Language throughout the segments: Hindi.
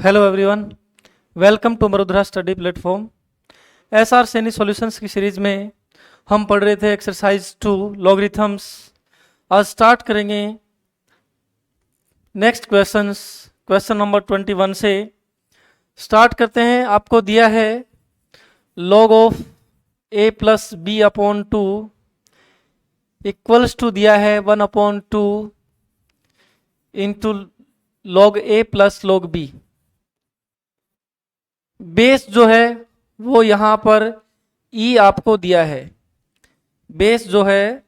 Hello everyone, welcome to Marudhara study platform. SR Saini solutions की सीरीज में हम पढ़ रहे थे एक्सरसाइज 2 लॉगरिथम्स। आज स्टार्ट करेंगे नेक्स्ट क्वेश्चन नंबर 21 से स्टार्ट करते हैं। आपको दिया है log of a plus b upon 2 equals to दिया है 1/2 into log a plus log b। Base जो है वो यहाँ पर e आपको दिया है, बेस जो है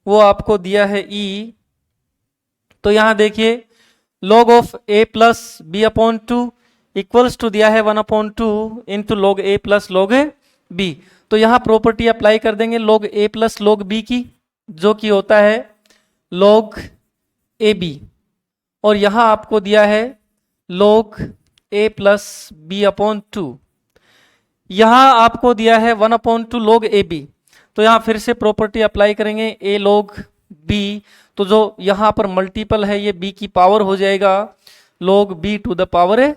वो आपको दिया है e। तो यहाँ देखिए log of a plus b upon 2 equals to दिया है 1/2 into log a plus log b। तो यहाँ प्रॉपर्टी अप्लाई कर देंगे log a plus log b की, जो कि होता है log ab, और यहाँ आपको दिया है log a plus b upon 2। यहाँ आपको दिया है 1/2 log ab। तो यहाँ फिर से प्रॉपर्टी अप्लाई करेंगे a log b। तो जो यहाँ पर मल्टीपल है ये b की पावर हो जाएगा log b to the power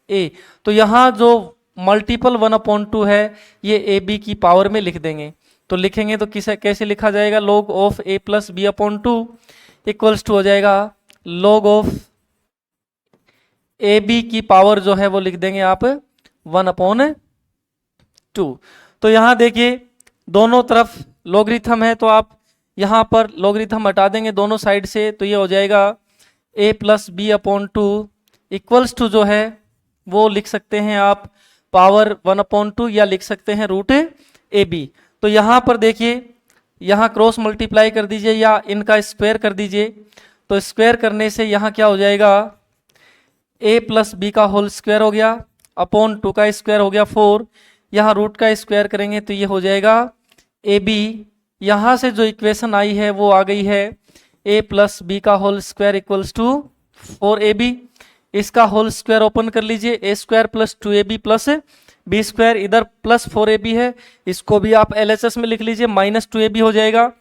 a। तो यहाँ जो मल्टीपल 1/2 है ये ab की पावर में लिख देंगे। तो लिखेंगे तो कैसे लिखा जाएगा, log of a plus b upon 2 equals to हो जाएगा log ऑफ ए बी की पावर जो है वो लिख देंगे आप 1/2। तो यहाँ देखिए दोनों तरफ लॉगरिथम है, तो आप यहाँ पर लॉगरिथम हटा देंगे दोनों साइड से, तो ये हो जाएगा a plus b upon 2 equals to जो है वो लिख सकते हैं आप पावर 1/2 या लिख सकते हैं रूट ए बी। तो यहाँ पर देखिए यहाँ क्रॉस मल्टीप्लाई कर दीजिए या इनका स्क्वायर कर दीजिए। तो स्क्वायर करने से यहाँ क्या हो जाएगा, a प्लस बी का होल स्क्वायर हो गया अपॉन 2 का स्क्वायर हो गया 4। यहाँ रूट का स्क्वायर करेंगे तो ये हो जाएगा ए बी। यहाँ से जो इक्वेशन आई है वो आ गई है a प्लस बी का whole square equals to 4ab। इसका होल स्क्वायर ओपन कर लीजिए, a square plus 2ab plus b square, इधर प्लस 4ab है, इसको भी आप LHS में लिख लीजिए, माइनस 2ab हो जाएगा।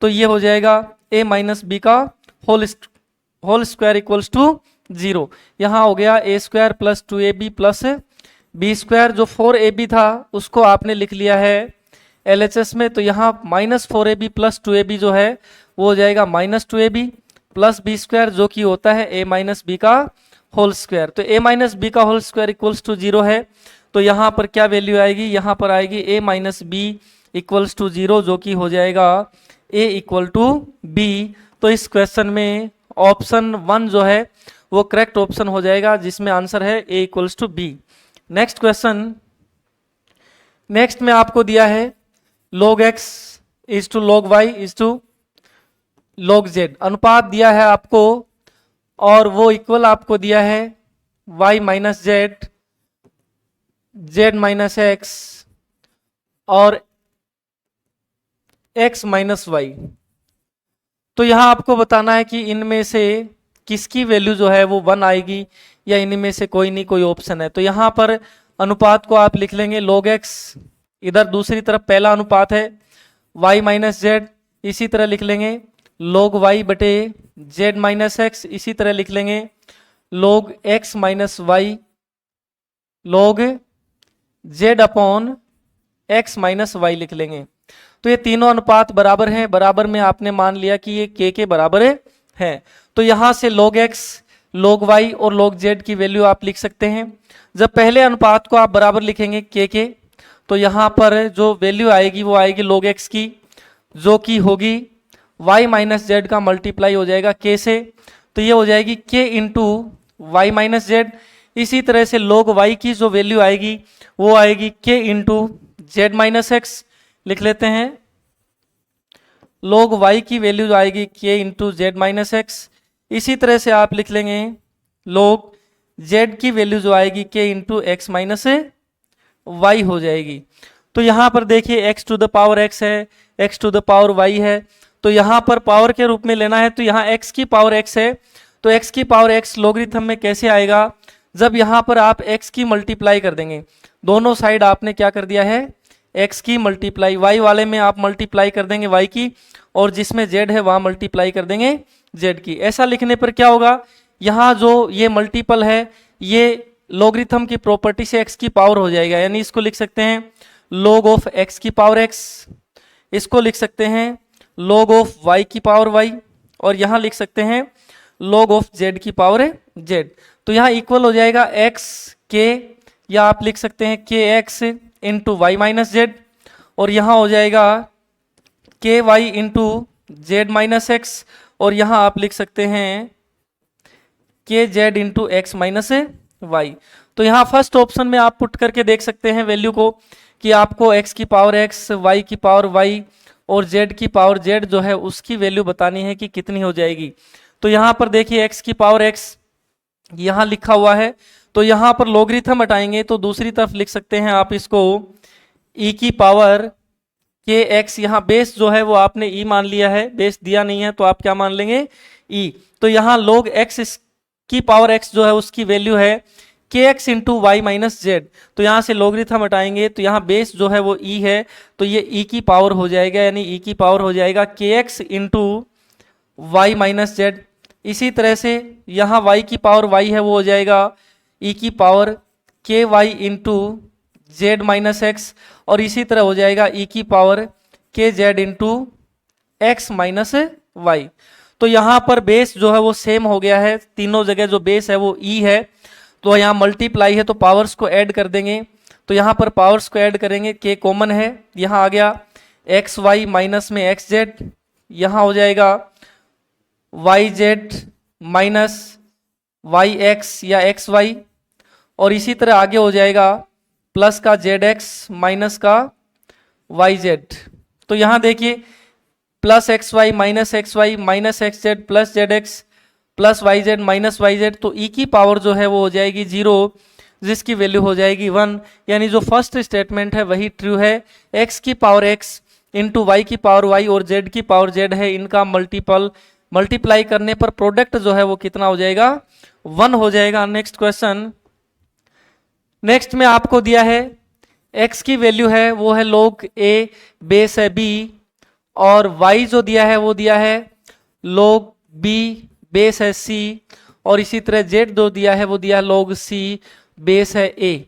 तो ये हो जाएगा a माइनस बी का होल स्क्वायर इक्वल्स टू 0। यहाँ हो गया a square plus 2ab plus b square. जो 4ab था उसको आपने लिख लिया है LHS में, तो यहाँ माइनस 4ab प्लस 2ab जो है वो हो जाएगा minus 2ab plus b square, जो कि होता है a माइनस बी का होल स्क्वायर। तो a माइनस बी का होल स्क्वायर इक्वल्स टू 0 है। तो यहाँ पर क्या वैल्यू आएगी, यहाँ पर आएगी a minus b equals to 0, जो कि हो जाएगा a इक्वल टू b। तो इस क्वेश्चन में ऑप्शन 1 जो है वो करेक्ट ऑप्शन हो जाएगा, जिसमें आंसर है a equals to b। Next question, next में आपको दिया है log x is to log y is to log z। अनुपात दिया है आपको और वो इक्वल आपको दिया है y minus Z, z minus x और x माइनस वाई। तो यहाँ आपको बताना है कि इनमें से किसकी वैल्यू जो है वो 1 आएगी या इनमें से कोई नहीं, कोई ऑप्शन है। तो यहाँ पर अनुपात को आप लिख लेंगे log x, इधर दूसरी तरफ पहला अनुपात है y माइनस जेड, इसी तरह लिख लेंगे log y बटे z माइनस एक्स, इसी तरह लिख लेंगे log x minus y log z upon x minus y लिख लेंगे। तो ये तीनों अनुपात बराबर हैं, बराबर में आपने मान लिया कि ये k के बराबर है। तो यहाँ से log x, log y और log z की वैल्यू आप लिख सकते हैं। जब पहले अनुपात को आप बराबर लिखेंगे k के, तो यहाँ पर जो वैल्यू आएगी वो आएगी log x की, जो कि होगी y माइनस जेड का मल्टीप्लाई हो जाएगा k से। तो ये हो जाएगी k into y minus z. इसी तरह से log y की जो वैल्यू आएगी वो आएगी k into z minus x. लिख लेते हैं log y की वैल्यू जो आएगी k into z minus x. इसी तरह से आप लिख लेंगे log z की वैल्यू जो आएगी k into x minus y हो जाएगी। तो यहाँ पर देखिए x to the power x है, x to the power y है, तो यहाँ पर पावर के रूप में लेना है। तो यहाँ x की पावर x है, तो x की पावर x लॉगरिथम में कैसे आएगा, जब यहाँ पर आप x की मल्टीप्लाई कर देंगे, दोनों साइड आपने क्या कर दिया है x की मल्टीप्लाई, y वाले में आप मल्टीप्लाई कर देंगे y की, और जिसमें z है वहाँ मल्टीप्लाई कर देंगे z की। ऐसा लिखने पर क्या होगा, यहाँ जो ये मल्टीपल है ये लॉगरिथम की प्रॉपर्टी से x की पावर हो जाएगा, यानी इसको लिख सकते हैं log ऑफ x की पावर x, इसको लिख सकते हैं log ऑफ y की पावर y, और यहाँ लिख सकते हैं log ऑफ z की पावर z। तो यहाँ इक्वल हो जाएगा x k, या आप लिख सकते हैं k x into y minus z, और यहाँ हो जाएगा k y into z minus x, और यहाँ आप लिख सकते हैं k z into x minus y. तो यहाँ फर्स्ट ऑप्शन में आप पुट करके देख सकते हैं वैल्यू को कि आपको x की पावर x, y की पावर y और z की पावर z जो है उसकी वैल्यू बतानी है कि कितनी हो जाएगी। तो यहाँ पर देखिए x की पावर x यहाँ लिखा हुआ है, तो यहाँ पर लॉगरिथम हटाएंगे तो दूसरी तरफ लिख सकते हैं आप इसको e की पावर के एक्स, यहाँ बेस जो है वो आपने e मान लिया है, बेस दिया नहीं है तो आप क्या मान लेंगे e। तो यहाँ log x की पावर x जो है उसकी वैल्यू है k x into y minus z. तो यहाँ से लॉगरिथम हटाएंगे तो यहाँ बेस जो है वो e है, तो ये e की पावर हो जाएगा, यानी e की पावर हो जाएगा k x into y minus z. इसी तरह से यहाँ y की पावर y है वो हो जाएगा e की power k y into z minus x, और इसी तरह हो जाएगा e की power k z into x minus y. तो यहाँ पर बेस जो है वो सेम हो गया है, तीनों जगह जो बेस है वो e है, तो यहाँ मल्टीप्लाई है तो पावर्स को ऐड कर देंगे। तो यहाँ पर पावर्स को ऐड करेंगे, के कॉमन है, यहाँ आ गया एक्स वाई माइनस में एक्स जेड, यहाँ हो जाएगा y z minus y x या एक्स वाई, और इसी तरह आगे हो जाएगा प्लस का जेड एक्स माइनस का वाई जेड। तो यहाँ देखिए plus x y minus x z plus z x plus y z minus y z, तो e की पावर जो है वो हो जाएगी 0, जिसकी वैल्यू हो जाएगी 1, यानी जो फर्स्ट स्टेटमेंट है वही ट्रू है। x की पावर x इंटू वाई की पावर y और z की पावर z है, इनका मल्टीप्लाई करने पर प्रोडक्ट जो है वो कितना हो जाएगा 1 हो जाएगा। नेक्स्ट क्वेश्चन, नेक्स्ट में आपको दिया है x की वैल्यू है वो है log a बेस है b, और y जो दिया है वो दिया है log b बेस है c, और इसी तरह z जो दिया है वो दिया है log c बेस है a।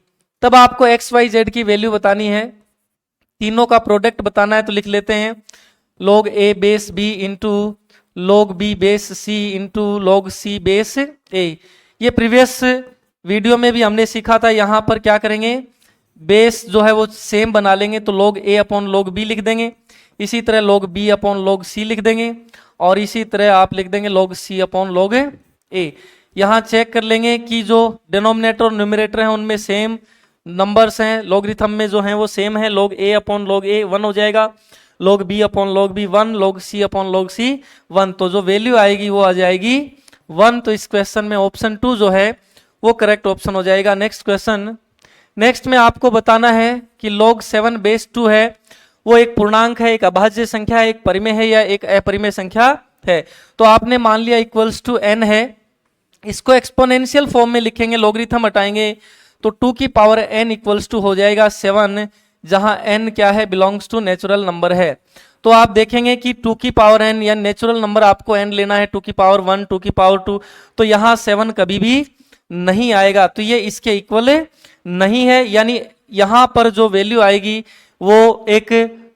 तब आपको x y z की वैल्यू बतानी है, तीनों का प्रोडक्ट बताना है, तो लिख लेते हैं log a base b into log b base c into log c base a। ये प्रीवियस वीडियो में भी हमने सीखा था, यहाँ पर क्या करेंगे बेस जो है वो सेम बना लेंगे, तो log a upon log b लिख देंगे, इसी तरह log b upon log c लिख देंगे, और इसी तरह आप लिख देंगे log c upon log a। यहाँ चेक कर लेंगे कि जो डिनोमिनेटर और न्यूमरेटर हैं उनमें सेम नंबर्स हैं, लॉगरिथम में जो हैं वो सेम है, log a upon log a 1 हो जाएगा, log b upon log b 1, log c upon log c 1, तो जो वैल्यू आएगी वो आ जाएगी 1। तो इस क्वेश्चन में ऑप्शन 2 जो है वो करेक्ट ऑप्शन हो जाएगा। नेक्स्ट क्वेश्चन, नेक्स्ट में आपको बताना है कि log 7 बेस 2 है वो एक पूर्णांक है, एक अभाज्य संख्या है, एक परिमेय है या एक अपरिमेय संख्या है। तो आपने मान लिया इक्वल्स टू n है, इसको एक्सपोनेंशियल फॉर्म में लिखेंगे, लॉगरिथम हटाएंगे तो 2 की पावर n इक्वल्स टू हो जाएगा 7, जहां n क्या है बिलोंग्स टू नेचुरल नंबर है। तो आप देखेंगे कि 2 की पावर n या नेचुरल नंबर आपको n लेना है, 2 की पावर 1, 2 की पावर 2, तो यहाँ 7 कभी भी नहीं आएगा, तो ये इसके इक्वल नहीं है, यानी यहाँ पर जो वैल्यू आएगी वो एक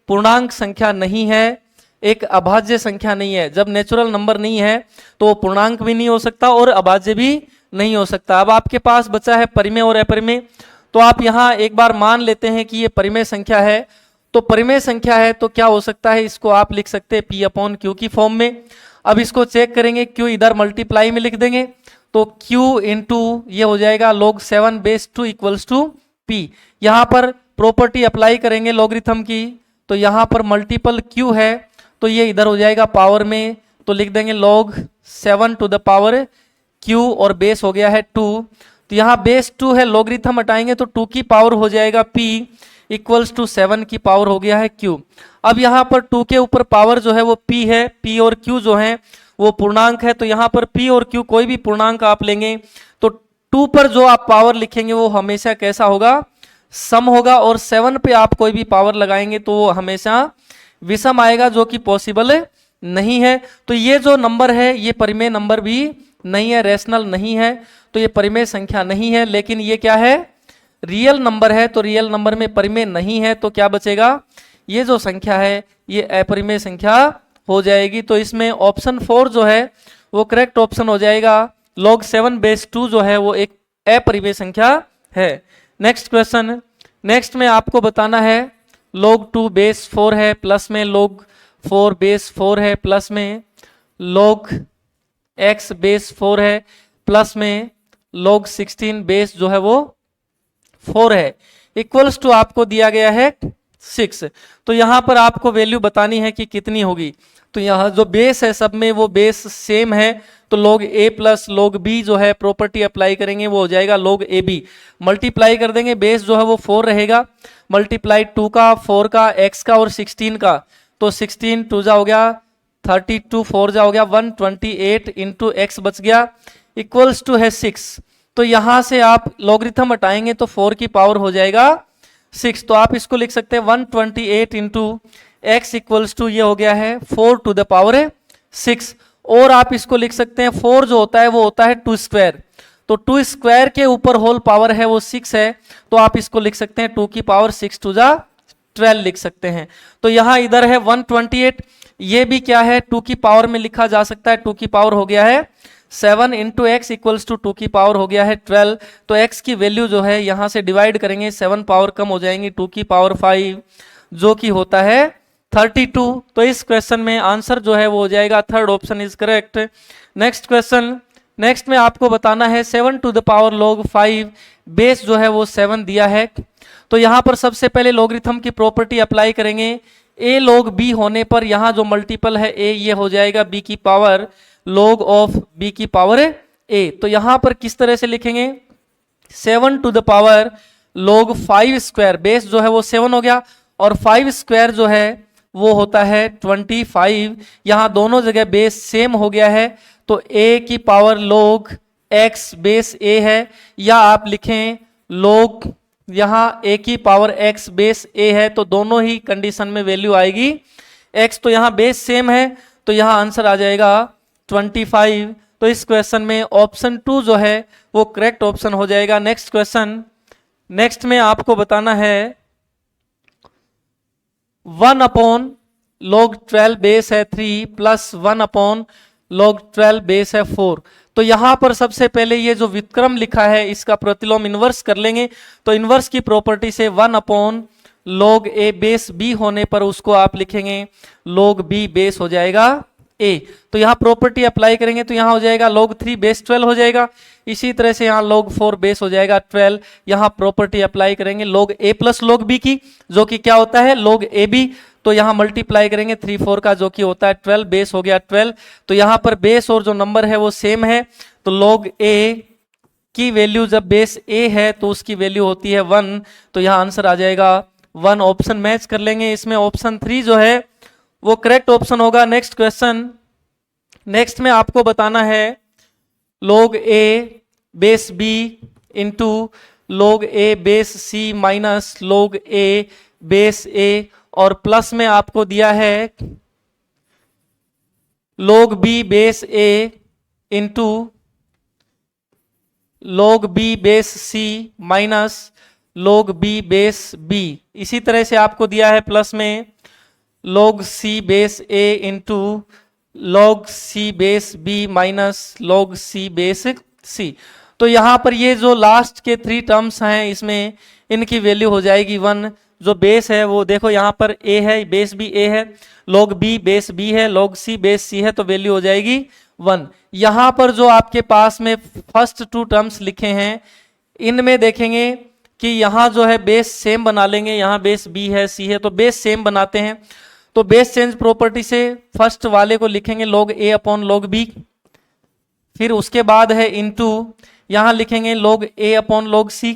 पूर्णांक संख्या नहीं है, एक अभाज्य संख्या नहीं है। जब नेचुरल नंबर नहीं है तो वो पूर्णांक भी नहीं हो सकता और अभाज्य भी नहीं हो सकता। अब आपके पास बचा है परिमेय और अपरिमेय, तो आप यहाँ एक बार मान लेते हैं कि ये परिमेय संख्या है, तो परिमेय संख्या है तो क्या हो सकता है, इसको आप लिख सकते हैं p अपॉन q की फॉर्म में। अब इसको चेक करेंगे, q इधर मल्टीप्लाई में लिख देंगे तो q इंटू ये हो जाएगा log 7 base 2 equals to p। यहाँ पर प्रॉपर्टी अप्लाई करेंगे लॉगरिथम की, तो यहाँ पर मल्टीपल q है तो ये इधर हो जाएगा पावर में, तो लिख देंगे log 7 to the power q और बेस हो गया है 2। तो यहाँ बेस 2 है, लॉगरिथम हटाएंगे तो 2 की पावर हो जाएगा p इक्वल्स टू 7 की पावर हो गया है q। अब यहाँ पर 2 के ऊपर पावर जो है वो p है, p और q जो है वो पूर्णांक है, तो यहाँ पर p और q कोई भी पूर्णांक आप लेंगे तो 2 पर जो आप पावर लिखेंगे वो हमेशा कैसा होगा, सम होगा, और 7 पे आप कोई भी पावर लगाएंगे तो वो हमेशा विषम आएगा, जो कि पॉसिबल नहीं है। तो ये जो नंबर है ये परिमेय नंबर भी नहीं है, रैशनल नहीं है, तो ये परिमेय संख्या नहीं है। लेकिन ये क्या है, रियल नंबर है, तो रियल नंबर में परिमेय नहीं है, तो क्या बचेगा, ये जो संख्या है ये अपरिमेय संख्या हो जाएगी। तो इसमें ऑप्शन 4 जो है वो करेक्ट ऑप्शन हो जाएगा। log 7 बेस 2 जो है वो एक अपरिमेय संख्या है। नेक्स्ट क्वेश्चन, नेक्स्ट में आपको बताना है log 2 बेस 4 है, प्लस में log 4 बेस 4 है, प्लस में log x बेस 4 है, प्लस में log 16 बेस जो है वो 4 है, इक्वल्स टू आपको दिया गया है 6। तो यहां पर आपको वैल्यू बतानी है कि कितनी होगी। तो यहाँ जो बेस है सब में वो बेस सेम है, तो log a plus log b जो है प्रॉपर्टी अप्लाई करेंगे वो हो जाएगा log ab। मल्टीप्लाई कर देंगे, बेस जो है वो 4 रहेगा, मल्टीप्लाई 2 का, 4 का, x का और 16 का, तो 16 2 जा हो गया 32, 4 जा हो गया 128 इंटू एक्स बच गया, इक्वल्स टू है 6। तो यहां से आप लॉगरिथम हटाएंगे तो 4 की पावर हो जाएगा 6। तो आप इसको लिख सकते हैं 128 इंटू एक्स इक्वल्स टू ये हो गया है 4 टू द पावर 6। और आप इसको लिख सकते हैं 4 जो होता है वो होता है 2 स्क्वायर, तो 2 स्क्वायर के ऊपर होल पावर है वो 6 है, तो आप इसको लिख सकते हैं 2 की पावर 6 टू जा 12 लिख सकते हैं। तो यहां इधर है 128, ये भी क्या है 2 की पावर में लिखा जा सकता है, 2 की पावर हो गया है 7 इंटू एक्स इक्वल्स टू 2 की पावर हो गया है 12। तो x की वैल्यू जो है यहां से डिवाइड करेंगे, 7 पावर कम हो जाएंगी, 2 की पावर 5 जो कि होता है 32। तो इस क्वेश्चन में आंसर जो है वो हो जाएगा third option is correct. Next question, next में आपको बताना है 7 to the power log 5 base जो है वो 7 दिया है। तो यहां पर सबसे पहले लॉगरिथम की प्रॉपर्टी अप्लाई करेंगे, a log b होने पर यहां जो मल्टीपल है a ये हो जाएगा b की पावर log ऑफ b की पावर a। तो यहां पर किस तरह से लिखेंगे, 7 to the power log 5 square, base जो है वो 7 हो गया और 5 स्क्वायर जो है वो होता है 25। यहां दोनों जगह बेस सेम हो गया है, तो a की power log x base a है, या आप लिखें log यहां a की पावर x बेस a है, तो दोनों ही कंडीशन में वैल्यू आएगी x। तो यहां बेस सेम है, तो यहां आंसर आ जाएगा 25। तो इस क्वेश्चन में ऑप्शन 2 जो है वो करेक्ट ऑप्शन हो जाएगा। नेक्स्ट क्वेश्चन, नेक्स्ट में आपको बताना है 1 अपॉन log 12 बेस है 3 प्लस 1 अपॉन log 12 बेस है 4। तो यहां पर सबसे पहले ये जो व्युत्क्रम लिखा है इसका प्रतिलोम इन्वर्स कर लेंगे। तो इन्वर्स की प्रॉपर्टी से 1 upon log a base b होने पर उसको आप लिखेंगे log b बेस हो जाएगा a। तो यहाँ प्रॉपर्टी अप्लाई करेंगे तो यहाँ हो जाएगा log 3 बेस 12 हो जाएगा। इसी तरह से यहाँ log 4 बेस हो जाएगा 12। यहाँ प्रॉपर्टी अप्लाई करेंगे log a plus log b की, जो कि क्या होता है log ab। तो यहाँ मल्टीप्लाई करेंगे 3 4 का, जो कि होता है 12, बेस हो गया 12। तो यहाँ पर बेस और जो नंबर है वो सेम है, तो log a की वैल्यू जब बेस a है तो उसकी वैल्यू होती है 1। तो यहाँ आंसर आ जाएगा 1। ऑप्शन मैच कर लेंगे, इसमें ऑप्शन 3 जो है वो करेक्ट ऑप्शन होगा। नेक्स्ट क्वेश्चन, नेक्स्ट में आपको बताना है log a base b into log a base c minus log a base a, और प्लस में आपको दिया है log b base a into log b base c minus log b base b। इसी तरह से आपको दिया है प्लस में log c base a into log c base b minus log c base c। तो यहां पर ये जो लास्ट के 3 टर्म्स हैं इसमें इनकी वैल्यू हो जाएगी 1। जो बेस है वो देखो यहाँ पर a है, बेस भी a है, log b बेस b है, log c बेस c है, तो वैल्यू हो जाएगी 1। यहां पर जो आपके पास में फर्स्ट 2 टर्म्स लिखे हैं इनमें देखेंगे कि यहाँ जो है बेस सेम बना लेंगे, यहाँ बेस b है c है, तो बेस सेम बनाते हैं। तो बेस चेंज प्रॉपर्टी से फर्स्ट वाले को लिखेंगे log a upon log b, फिर उसके बाद है इनटू यहां लिखेंगे log a upon log c,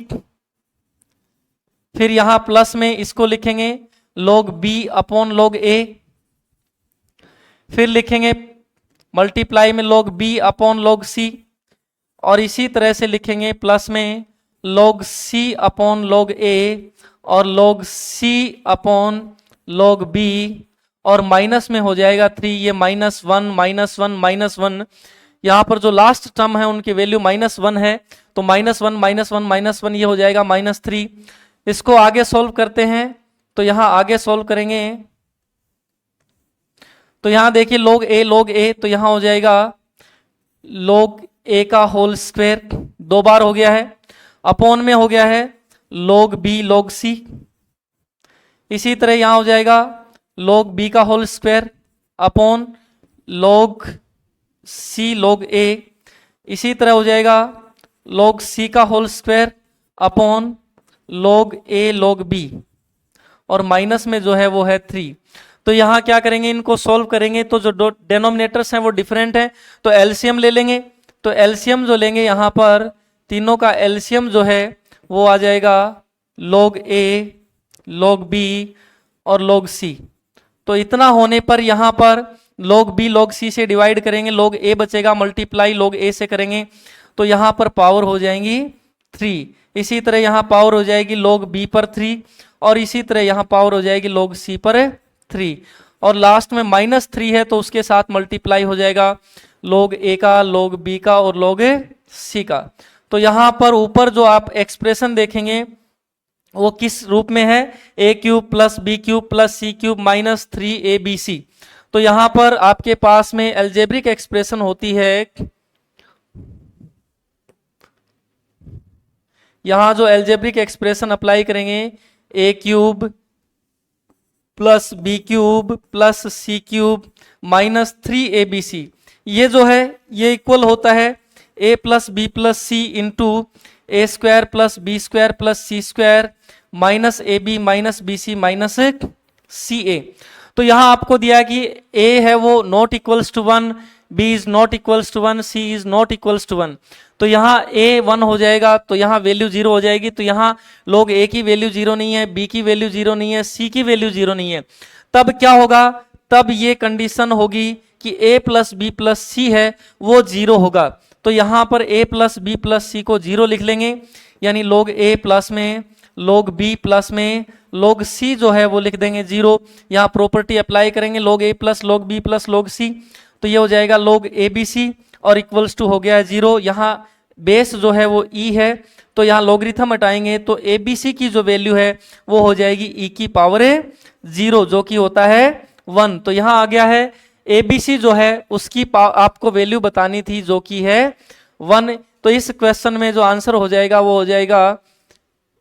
फिर यहां प्लस में इसको लिखेंगे log b upon log a, फिर लिखेंगे मल्टीप्लाई में log b upon log c, और इसी तरह से लिखेंगे प्लस में log c upon log a और log c upon log b, और माइनस में हो जाएगा 3, ये -1 -1 -1, यहाँ पर जो लास्ट टर्म है उनकी वैल्यू -1 है, तो -1 -1 -1 ये हो जाएगा -3। इसको आगे सॉल्व करते हैं, तो यहाँ आगे सॉल्व करेंगे तो यहाँ देखिए log a, तो यहाँ हो जाएगा log a का होल स्क्वायर 2 बार हो गया है, अपॉन में हो गया है log b log c। इसी तरह यहाँ हो जाएगा log b का whole square upon log c log a। इसी तरह हो जाएगा log c का whole square upon log a log b, और माइनस में जो है वो है 3। तो यहाँ क्या करेंगे, इनको सॉल्व करेंगे तो जो डेनोमिनेटर्स हैं वो डिफरेंट हैं, तो एलसीएम ले लेंगे। तो एलसीएम जो लेंगे यहाँ पर तीनों का एलसीएम जो है वो आ जाएगा log a log b और log c। तो इतना होने पर यहाँ पर log b log c से डिवाइड करेंगे, log a बचेगा, मल्टीप्लाई log a से करेंगे तो यहाँ पर पावर हो जाएंगी 3। इसी तरह यहाँ पावर हो जाएगी log b पर 3, और इसी तरह यहाँ पावर हो जाएगी log c पर 3, और लास्ट में -3 है तो उसके साथ मल्टीप्लाई हो जाएगा log a का log b का और log c का। तो यहाँ पर ऊपर जो आप एक्सप्रेशन देखेंगे वो किस रूप में है, a³ + b³ + c³ -3 abc। तो यहाँ पर आपके पास में एल्जेब्रिक एक्सप्रेशन होती है, यहाँ जो एल्जेब्रिक एक्सप्रेशन अप्लाई करेंगे a³ + b³ + c³ -3 abc, ये जो है ये इक्वल होता है a + b + c into a² + b² + c² -ab -bc -ca। तो यहाँ आपको दिया कि a है वो not equals to 1, b is not equals to 1, c is not equals to 1। तो यहाँ a 1 हो जाएगा तो यहाँ वैल्यू 0 हो जाएगी, तो यहाँ log a की वैल्यू 0 नहीं है, b की वैल्यू 0 नहीं है, c की वैल्यू 0 नहीं है। तब क्या होगा, तब ये कंडीशन होगी कि a + b + c है वो 0 होगा। तो यहाँ पर a + b + c को 0 लिख लेंगे, यानी log a प्लस में log b प्लस में log c जो है वो लिख देंगे 0। यहाँ प्रॉपर्टी अप्लाई करेंगे log a + log b + log c, तो ये हो जाएगा log abc और इक्वल्स टू हो गया है 0। यहाँ बेस जो है वो e है, तो यहाँ लॉगरिथम हटाएंगे तो abc की जो वैल्यू है वो हो जाएगी e की पावर 0 जो कि होता है 1। तो यहाँ आ गया है abc जो है उसकी आपको वैल्यू बतानी थी जो कि है 1। तो इस क्वेश्चन में जो आंसर हो जाएगा वो हो जाएगा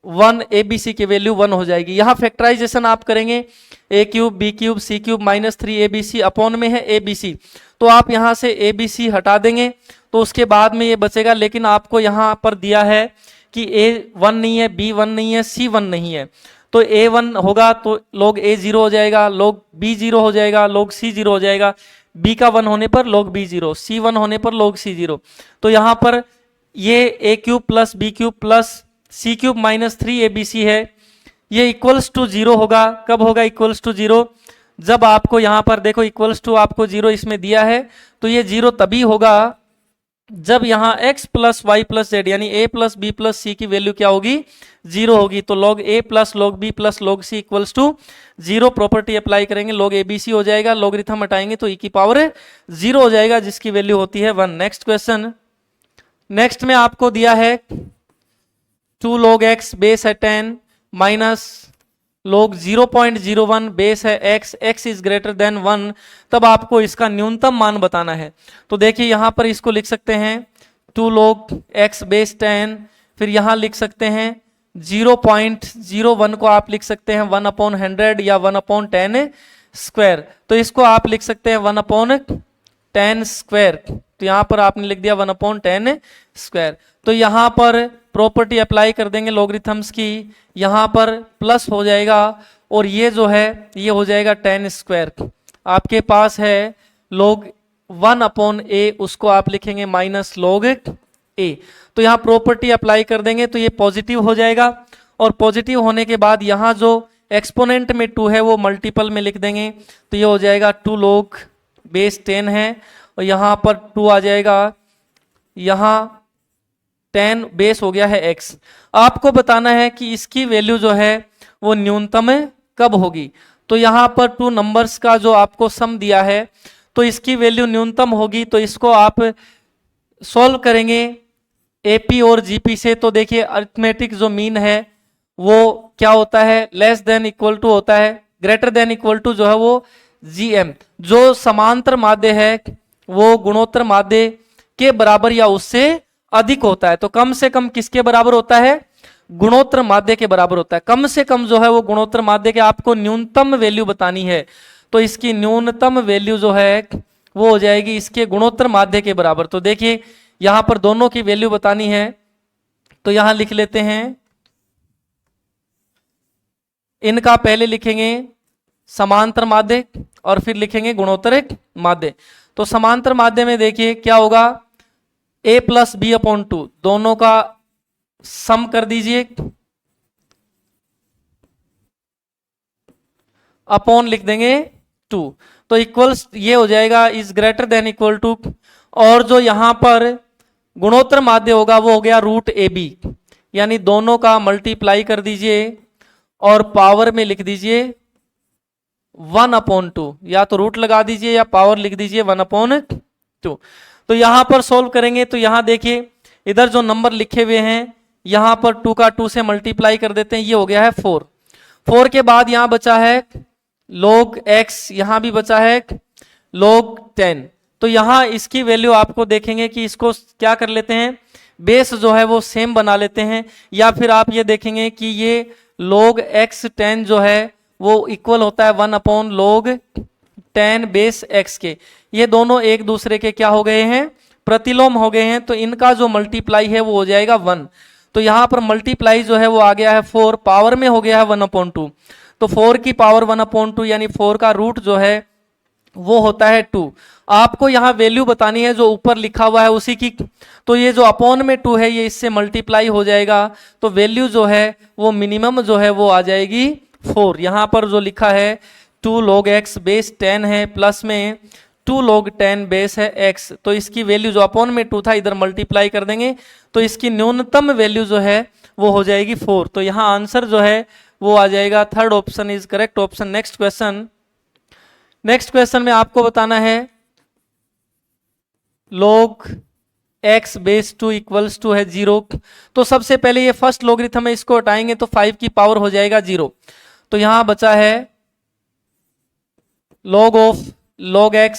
1, abc की वैल्यू 1 हो जाएगी। यहाँ फैक्टराइजेशन आप करेंगे a³ b³ c³ -3 abc upon में है abc, तो आप यहाँ से abc हटा देंगे तो उसके बाद में ये बचेगा। लेकिन आपको यहाँ पर दिया है कि a 1 नहीं है, b 1 नहीं है, c 1 नहीं है, तो a 1 होगा तो log a 0 हो जाएगा, log b 0 हो जाएगा, log c 0 हो जाएगा, b का 1 होने पर log b 0, c 1 होने पर log c 0। तो यहाँ पर ये a³ + b³ + c³ -3 abc है, ये इक्वल्स टू 0 होगा। कब होगा इक्वल्स टू 0, जब आपको यहाँ पर देखो इक्वल्स टू आपको 0 इसमें दिया है, तो ये 0 तभी होगा जब यहाँ x + y + z यानी a + b + c की वैल्यू क्या होगी 0 होगी। तो log a + log b + log c equals to 0, property apply करेंगे log abc हो जाएगा, लॉगरिथम हटाएंगे तो e की पावर 0 हो जाएगा जिसकी वैल्यू होती है 1। नेक्स्ट क्वेश्चन, नेक्स्ट में आपको दिया है 2 log x बेस है 10 माइनस log 0.01 बेस है x, x is greater then 1, तब आपको इसका न्यूनतम मान बताना है। तो देखिए यहाँ पर इसको लिख सकते हैं 2 log x बेस 10, फिर यहाँ लिख सकते हैं 0.01 को आप लिख सकते हैं 1/100 या 1/10 स्क्वायर, तो इसको आप लिख सकते हैं 1/10 स्क्वायर, तो यहाँ पर आपने लिख दिया 1/10 स्क्वायर। तो यहाँ पर प्रॉपर्टी अप्लाई कर देंगे लॉगरिथम्स की, यहाँ पर प्लस हो जाएगा और ये जो है ये हो जाएगा 10 स्क्वायर। आपके पास है log 1/a, उसको आप लिखेंगे -log a। तो यहाँ प्रॉपर्टी अप्लाई कर देंगे तो ये पॉजिटिव हो जाएगा, और पॉजिटिव होने के बाद यहाँ जो एक्सपोनेंट में 2 है वो मल्टीपल में लिख देंगे, तो ये हो जाएगा 2 log बेस 10 है, और यहाँ पर 2 आ जाएगा, यहाँ 10 बेस हो गया है x। आपको बताना है कि इसकी वैल्यू जो है वो न्यूनतम कब होगी। तो यहाँ पर 2 नंबर्स का जो आपको सम दिया है तो इसकी वैल्यू न्यूनतम होगी, तो इसको आप सॉल्व करेंगे एपी और जीपी से, तो देखिए अरिथमेटिक जो मीन है वो क्या होता है, लेस देन इक्वल टू होता है, ग्रेटर देन इक्वल टू जो है वो जीएम। जो समांतर माध्य है वो गुणोत्तर माध्य के बराबर या उससे अधिक होता है। तो कम से कम किसके बराबर होता है, गुणोत्तर माध्य के बराबर होता है। कम से कम जो है वो गुणोत्तर माध्य के, आपको न्यूनतम वैल्यू बतानी है, तो इसकी न्यूनतम वैल्यू जो है वो हो जाएगी इसके गुणोत्तर माध्य के बराबर। तो देखिए यहां पर दोनों की वैल्यू बतानी है, तो यहां लिख लेते हैं, इनका पहले लिखेंगे समांतर माध्य और फिर लिखेंगे गुणोत्तर माध्य। तो समांतर माध्य में देखिए क्या होगा, a plus b upon two, दोनों का सम कर दीजिए, अपॉन लिख देंगे 2, तो इक्वल्स ये हो जाएगा is greater than equal to, और जो यहां पर गुणोत्तर माध्य होगा वो हो गया रूट ए बी, यानी दोनों का मल्टीप्लाई कर दीजिए और पावर में लिख दीजिए 1/2, या तो रूट लगा दीजिए या पावर लिख दीजिए 1/2। तो यहां पर सोल्व करेंगे तो यहां देखिए इधर जो नंबर लिखे हुए हैं यहां पर 2 का 2 से मल्टीप्लाई कर देते हैं, ये हो गया है 4। 4 के बाद यहां बचा है log x, यहां भी बचा है log 10। तो यहां इसकी वैल्यू आपको देखेंगे कि इसको क्या कर लेते हैं, बेस जो है वो सेम बना लेते हैं, या फिर आप ये देखेंगे कि ये log x 10 जो है वो इक्वल होता है 1/log 10 बेस x के। ये दोनों एक दूसरे के क्या हो गए हैं, प्रतिलोम हो गए हैं, तो इनका जो मल्टीप्लाई है वो हो जाएगा 1। तो यहां पर मल्टीप्लाई जो है वो आ गया है 4, पावर में हो गया है 1/2। तो 4 की पावर 1/2 यानी 4 का रूट जो है वो होता है 2। आपको यहां वैल्यू बतानी है जो ऊपर लिखा हुआ है उसी की, तो ये जो अपॉन में 2 है ये इससे मल्टीप्लाई हो जाएगा, तो वैल्यू जो है वो मिनिमम जो है वो आ जाएगी 4। यहां पर जो लिखा है 2 log x बेस 10 है, प्लस में 2 log 10 बेस है x, तो इसकी वैल्यू जो अपॉन में 2 था इधर मल्टीप्लाई कर देंगे, तो इसकी न्यूनतम वैल्यू जो है वो हो जाएगी 4। तो यहाँ आंसर जो है वो आ जाएगा, third option is correct option. Next question, next question में आपको बताना है log x base 2 equals to है 0। तो सबसे पहले ये फर्स्ट लॉगरिथम है, इसको हटाएंगे तो 5 की पावर हो जाएगा 0। तो यहां बचा है log ऑफ log x,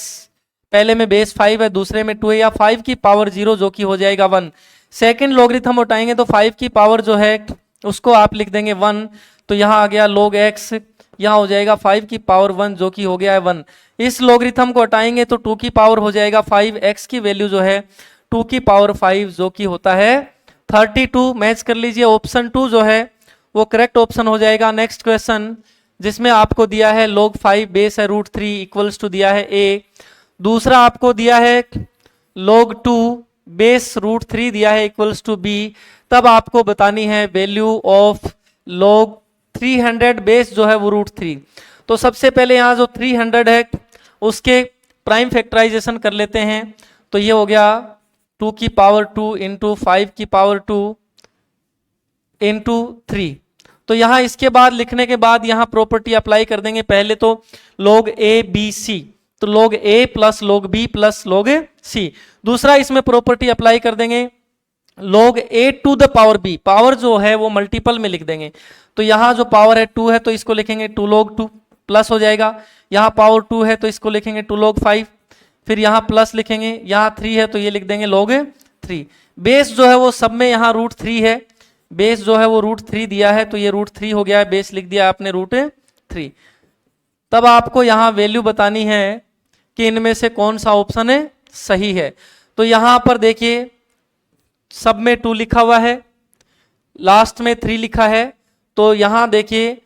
पहले में बेस 5 है दूसरे में 2 है, या 5 की पावर 0 जो कि हो जाएगा 1। सेकेंड लॉगरिथम उठाएंगे तो 5 की पावर जो है उसको आप लिख देंगे 1, तो यहाँ आ गया log x, यहाँ हो जाएगा 5 की पावर 1 जो कि हो गया है 1। इस लॉगरिथम को हटाएंगे तो 2 की पावर हो जाएगा 5, x की वैल्यू जो है 2 की पावर 5 जो कि होता है 32। मैच कर लीजिए, ऑप्शन 2 जो है वो करेक्ट ऑप्शन हो जाएगा। नेक्स्ट क्वेश्चन जिसमें आपको दिया है log 5 बेस है रूट 3 इक्वल्स टू दिया है a, दूसरा आपको दिया है log 2 बेस रूट 3 दिया है इक्वल्स टू b, तब आपको बतानी है वैल्यू ऑफ log 300 बेस जो है वो रूट 3। तो सबसे पहले यहाँ जो 300 है उसके प्राइम फैक्टराइजेशन कर लेते हैं, तो ये हो गया 2 की पावर 2 इंटू 5 की पावर 2 इंटू 3। तो यहां इसके बाद लिखने के बाद यहां प्रॉपर्टी अप्लाई कर देंगे, पहले तो log a b c, तो log a plus log b plus log c। दूसरा इसमें प्रॉपर्टी अप्लाई कर देंगे log a to the power b, power जो है वो मल्टीपल में लिख देंगे, तो यहां जो पावर है 2 है तो इसको लिखेंगे 2 log 2 प्लस हो जाएगा, यहां पावर 2 है तो इसको लिखेंगे 2 log 5, फिर यहां प्लस लिखेंगे, यहां 3 है तो ये लिख देंगे log 3। बेस जो है वो सब में यहां रूट 3 है, बेस जो है वो रूट 3 दिया है तो ये रूट 3 हो गया है, बेस लिख दिया आपने रूट 3। तब आपको यहां वैल्यू बतानी है कि इनमें से कौन सा ऑप्शन है सही है। तो यहां पर देखिए सब में 2 लिखा हुआ है, लास्ट में 3 लिखा है, तो यहां देखिए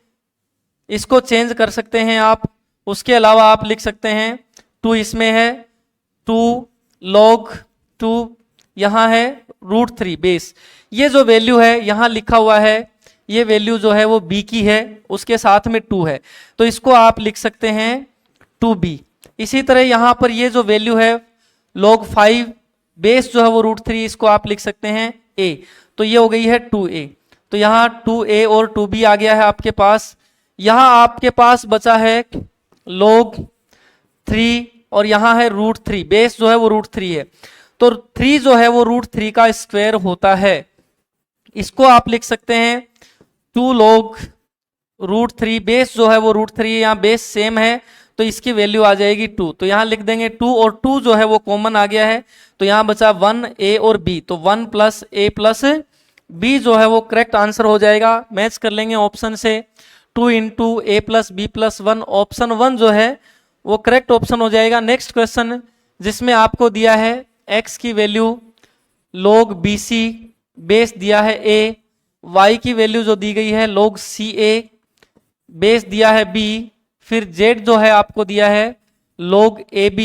इसको चेंज कर सकते हैं आप, उसके अलावा आप लिख सकते हैं 2 इसमें है 2 log 2 यहां है रूट 3 बेस, ये जो वैल्यू है यहां लिखा हुआ है ये वैल्यू जो है वो b की है, उसके साथ में 2 है तो इसको आप लिख सकते हैं 2b। इसी तरह यहां पर ये जो वैल्यू है log 5 बेस जो है वो रूट 3, इसको आप लिख सकते हैं a, तो ये हो गई है 2a। तो यहाँ 2a और 2b आ गया है आपके पास। यहाँ आपके पास बचा है log 3 और यहाँ है रूट 3, बेस जो है वो रूट 3 है, तो 3 जो है वो √3 का स्क्वायर होता है। इसको आप लिख सकते हैं 2 log √3, बेस जो है वो √3, यहाँ बेस सेम है तो इसकी वैल्यू आ जाएगी 2। तो यहाँ लिख देंगे 2 और 2 जो है वो कॉमन आ गया है, तो यहाँ बचा 1a और b, तो 1 + a + b जो है वो करेक्ट आंसर हो जाएगा। मैच कर लेंगे ऑप्शन से, 2 × a + b + 1, ऑप्शन 1 जो है वो करेक्ट ऑप्शन हो जाएगा। नेक्स्ट क्वेश्चन जिसमें आपको दिया है x की वैल्यू log bc, बेस दिया है a, y की वैल्यू जो दी गई है log ca, बेस दिया है b, फिर z जो है आपको दिया है log ab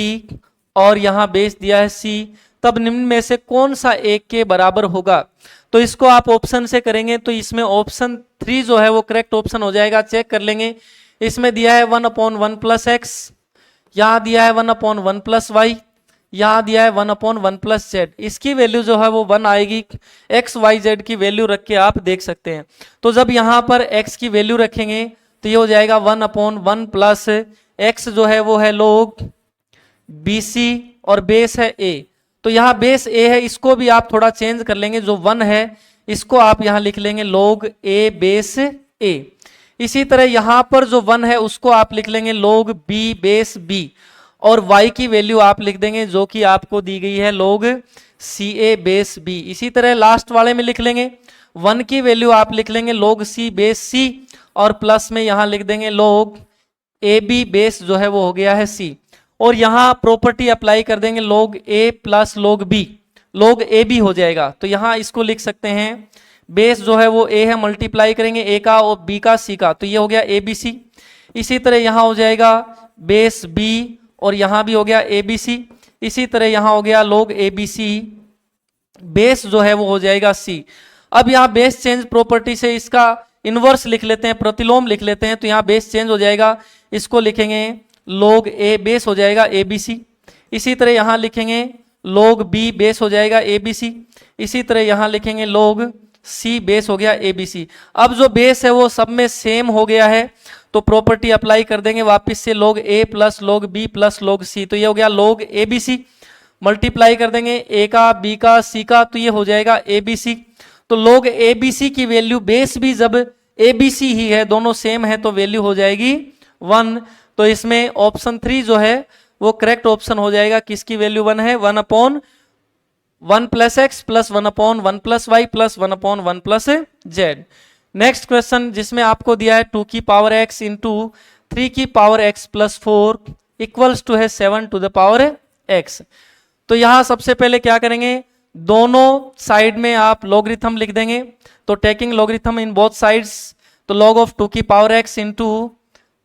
और यहाँ बेस दिया है c। तब निम्न में से कौन सा 1 के बराबर होगा? तो इसको आप ऑप्शन से करेंगे तो इसमें ऑप्शन 3 जो है वो करेक्ट ऑप्शन हो जाएगा। चेक कर लेंगे, इसमें दिया है 1/1 + x, यहाँ दिया है 1/1 + y, यहाँ दिया है 1/1 + z। इसकी वैल्यू जो है वो 1 आएगी। x y z की वैल्यू रख के आप देख सकते हैं। तो जब यहाँ पर x की वैल्यू रखेंगे तो ये हो जाएगा 1/1 + x जो है वो है log bc और बेस है a। तो यहाँ बेस a है, इसको भी आप थोड़ा चेंज कर लेंगे, जो 1 है इसको आप यहाँ लिख लेंगे log a बेस a। इसी तरह यहाँ पर जो 1 है उसको आप लिख लेंगे log b बेस b, और y की वैल्यू आप लिख देंगे जो कि आपको दी गई है log ca बेस b। इसी तरह लास्ट वाले में लिख लेंगे 1 की वैल्यू आप लिख लेंगे log c बेस c, और प्लस में यहाँ लिख देंगे log ab बेस जो है वो हो गया है c, और यहाँ प्रॉपर्टी अप्लाई कर देंगे log a + log b, log ab हो जाएगा। तो यहाँ इसको लिख सकते हैं, बेस जो है वो a है, मल्टीप्लाई करेंगे a का और b का c का, तो ये हो गया abc। इसी तरह यहाँ हो जाएगा बेस b और यहाँ भी हो गया abc। इसी तरह यहाँ हो गया log abc, बेस जो है वो हो जाएगा c। अब यहाँ बेस चेंज प्रॉपर्टी से इसका इनवर्स लिख लेते हैं, प्रतिलोम लिख लेते हैं, तो यहाँ बेस चेंज हो जाएगा। इसको लिखेंगे log a बेस हो जाएगा abc। इसी तरह यहाँ लिखेंगे log b बेस हो जाएगा abc। इसी तरह यहाँ लिखेंगे log c बेस हो गया abc। अब जो बेस है वो सब में सेम हो गया है, तो प्रॉपर्टी अप्लाई कर देंगे वापस से log a + log b + log c, तो ये हो गया log abc। मल्टीप्लाई कर देंगे a का b का c का, तो ये हो जाएगा abc। तो log abc की वैल्यू बेस भी जब abc ही है, दोनों सेम है, तो वैल्यू हो जाएगी 1। तो इसमें ऑप्शन 3 जो है वो करेक्ट ऑप्शन हो जाएगा। किसकी वैल्यू 1 है? 1/1 + x + 1/1 + y + 1/1 + z। Next question जिसमें आपको दिया है 2 की पावर x × 3 की पावर x + 4 = है 7 to the power x। तो यहाँ सबसे पहले क्या करेंगे, दोनों साइड में आप लॉगरिथम लिख देंगे। तो taking logarithm in both sides, तो log of 2 की पावर x ×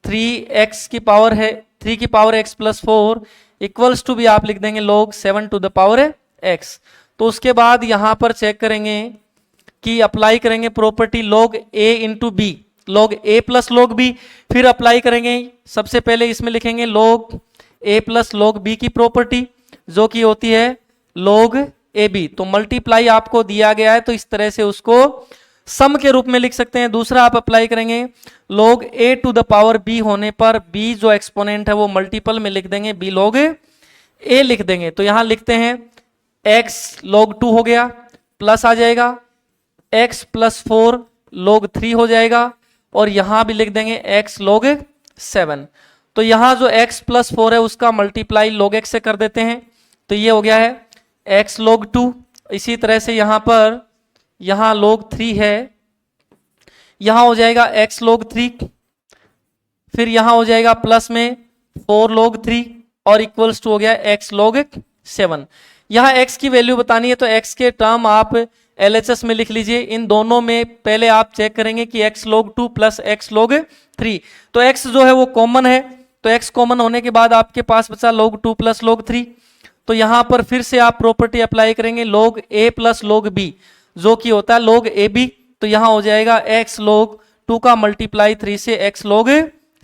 3x की पावर है 3 की पावर x + 4 = भी आप लिख देंगे log 7 to the power x। तो उसके बाद यहाँ पर चेक करेंगे कि अप्लाई करेंगे property log a × b, log a + log b, फिर अप्लाई करेंगे। सबसे पहले इसमें लिखेंगे log a + log b की प्रॉपर्टी जो कि होती है log ab। तो मल्टीप्लाई आपको दिया गया है तो इस तरह से उसको सम के रूप में लिख सकते हैं। दूसरा आप अप्लाई करेंगे log a to the power b होने पर b जो एक्सपोनेंट है वो मल्टीपल में लिख देंगे, b log a लिख देंगे। तो यहां लिखते हैं x log 2 हो गया, प्लस आ जाएगा x + 4 log 3 हो जाएगा, और यहां भी लिख देंगे x log 7। तो यहां जो x + 4 है उसका मल्टीप्लाई log x से कर देते हैं, तो ये हो गया है x log 2। इसी तरह से यहां पर यहां log 3 है, यहां हो जाएगा x log 3, फिर यहां हो जाएगा प्लस में 4 log 3 और इक्वल्स टू हो गया x log 7। यहां x की वैल्यू बतानी है तो x के टर्म आप LHS में लिख लीजिए। इन दोनों में पहले आप चेक करेंगे कि x log 2 + x log 3, तो x जो है वो कॉमन है, तो x कॉमन होने के बाद आपके पास बचा log 2 + log 3। तो यहां पर फिर से आप प्रॉपर्टी अप्लाई करेंगे log a + log b जो कि होता है log ab। तो यहां हो जाएगा x log 2 का मल्टीप्लाई 3 से x log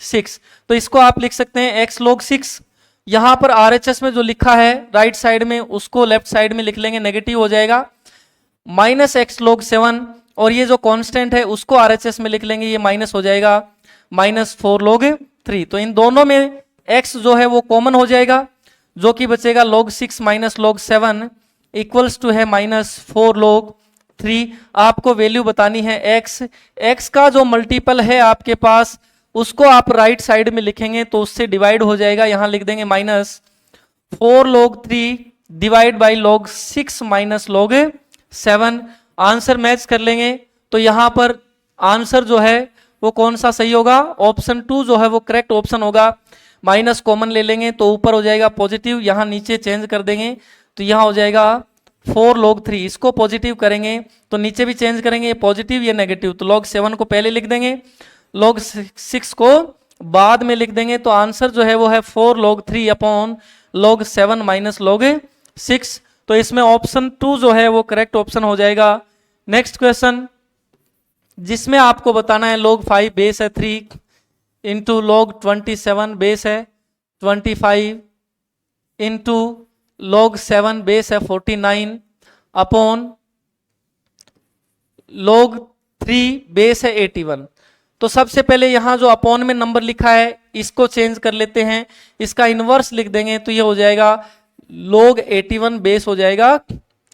6। तो इसको आप लिख सकते हैं x log 6। यहां पर RHS में जो लिखा है राइट साइड में उसको लेफ्ट साइड में लिख लेंगे, नेगेटिव हो जाएगा -x log 7, और ये जो कांस्टेंट है उसको RHS में लिख लेंगे, ये माइनस हो जाएगा -4 log 3। तो इन दोनों में x जो है वो कॉमन हो जाएगा जो कि बचेगा log 6 - log 7, इक्वल्स टू है -4 log 3। आपको वैल्यू बतानी है x। x का जो मल्टीपल है आपके पास उसको आप राइट साइड में लिखेंगे तो उससे डिवाइड हो जाएगा। यहां लिख देंगे -4 log 3 divide by log 6 minus log 7। Answer match कर लेंगे तो यहां पर आंसर जो है वो कौन सा सही होगा, ऑप्शन 2 जो है वो करेक्ट ऑप्शन होगा। माइनस कॉमन ले लेंगे तो ऊपर हो जाएगा पॉजिटिव, यहां नीचे चेंज कर देंगे तो यहां हो जाएगा 4 log 3। इसको पॉजिटिव करेंगे तो नीचे भी चेंज करेंगे, ये पॉजिटिव ये नेगेटिव, तो log 7 को पहले लिख देंगे, log 6 को बाद में लिख देंगे। तो आंसर जो है वो है 4 log 3 upon log 7 minus log 6। तो इसमें ऑप्शन 2 जो है वो करेक्ट ऑप्शन हो जाएगा। नेक्स्ट क्वेश्चन जिसमें आपको बताना है log 5 बेस है 3 इंटू log 27 बेस है 25 इंटू log 7 बेस है 49 अपॉन log 3 बेस है 81। तो सबसे पहले यहां जो अपॉन में नंबर लिखा है इसको चेंज कर लेते हैं, इसका इनवर्स लिख देंगे तो ये हो जाएगा log 81 बेस हो जाएगा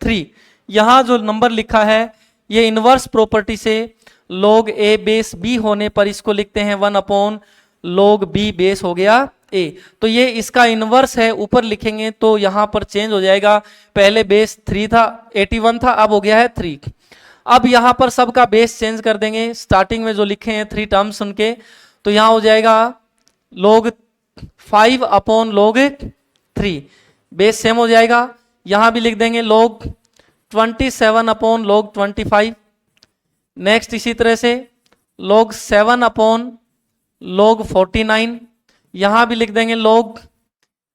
3। यहां जो नंबर लिखा है ये इनवर्स प्रॉपर्टी से log a बेस b होने पर इसको लिखते हैं 1 अपॉन log b बेस हो गया a। तो ये इसका इनवर्स है, ऊपर लिखेंगे तो यहां पर चेंज हो जाएगा, पहले बेस 3 था 81 था, अब हो गया है 3। अब यहां पर सबका बेस चेंज कर देंगे, स्टार्टिंग में जो लिखे हैं 3 टर्म्स उनके, तो यहां हो जाएगा log 5 upon log 3 base same हो जाएगा। यहां भी लिख देंगे log 27 अपॉन log 25। नेक्स्ट इसी तरह से log 7 अपॉन log 49, यहां भी लिख देंगे log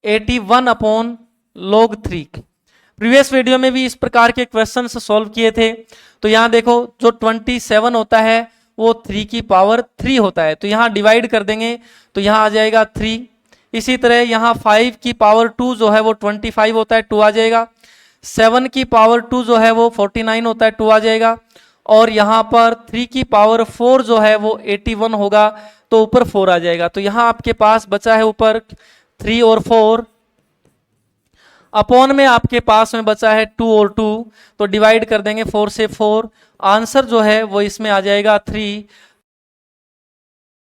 81 upon log 3। Previous video में भी इस प्रकार के क्वेश्चंस सॉल्व किए थे। तो यहां देखो जो 27 होता है वो 3 की पावर 3 होता है, तो यहां डिवाइड कर देंगे तो यहां आ जाएगा 3। इसी तरह यहां 5 की पावर 2 जो है वो 25 होता है, 2 आ जाएगा। 7 की पावर 2 जो है वो 49 होता है, 2 आ जाएगा। और यहां पर 3 की पावर 4 जो है वो 81 होगा तो ऊपर 4 आ जाएगा। तो यहां आपके पास बचा है ऊपर 3 और 4, अपॉन में आपके पास में बचा है 2 और 2, तो डिवाइड कर देंगे 4 से 4। आंसर जो है वो इसमें आ जाएगा 3।